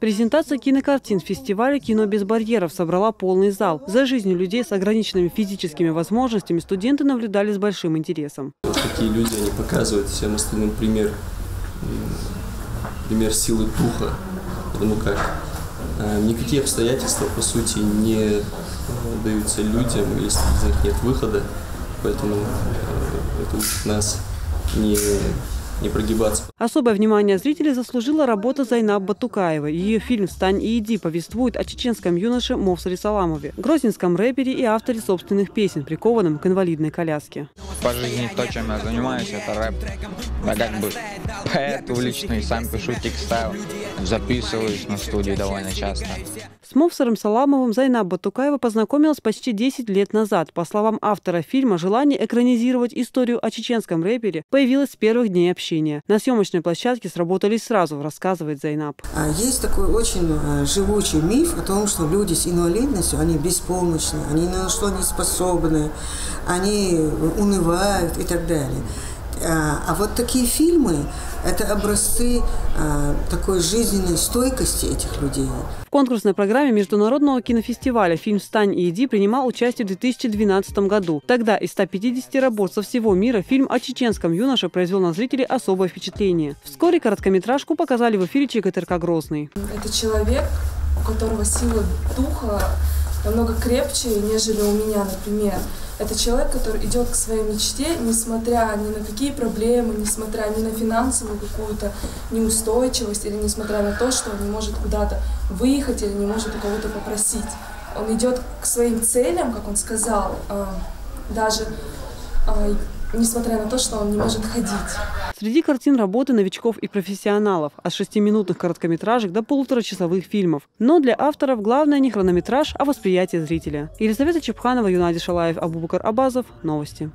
Презентация кинокартин фестиваля «Кино без барьеров» собрала полный зал. За жизнью людей с ограниченными физическими возможностями студенты наблюдали с большим интересом. Такие люди, они показывают всем остальным пример силы духа, потому как никакие обстоятельства, по сути, не даются людям, если из них нет выхода, поэтому это учит нас не прогибаться. Особое внимание зрителей заслужила работа Зайнаб Батукаевой. Ее фильм «Встань и иди» повествует о чеченском юноше Мовсаре Саламове, грозненском рэпере и авторе собственных песен, прикованном к инвалидной коляске. По жизни то, чем я занимаюсь, это рэп. Я как бы поэт уличный, сам пишу текстайл, записываюсь на студии довольно часто. С Мовсаром Саламовым Зайнаб Батукаева познакомилась почти 10 лет назад. По словам автора фильма, желание экранизировать историю о чеченском рэпере появилось с первых дней общения. На съемочной площадке сработались сразу, рассказывает Зайнаб. Есть такой очень живучий миф о том, что люди с инвалидностью, они беспомощны, они ни на что не способны, они унывают и так далее. А вот такие фильмы – это образцы такой жизненной стойкости этих людей. В конкурсной программе Международного кинофестиваля фильм «Встань и иди» принимал участие в 2012 году. Тогда из 150 работ со всего мира фильм о чеченском юноше произвел на зрителей особое впечатление. Вскоре короткометражку показали в эфире ЧГТРК «Грозный». Это человек, у которого сила духа намного крепче, нежели у меня, например. Это человек, который идет к своей мечте, несмотря ни на какие проблемы, несмотря ни на финансовую какую-то неустойчивость, или несмотря на то, что он не может куда-то выехать или не может у кого-то попросить. Он идет к своим целям, как он сказал, даже несмотря на то, что он не может ходить. Среди картин работы новичков и профессионалов, от 6-минутных короткометражек до полуторачасовых фильмов. Но для авторов главное не хронометраж, а восприятие зрителя. Елизавета Чепханова, Юнадий Шалаев, Абубакар Абазов. Новости.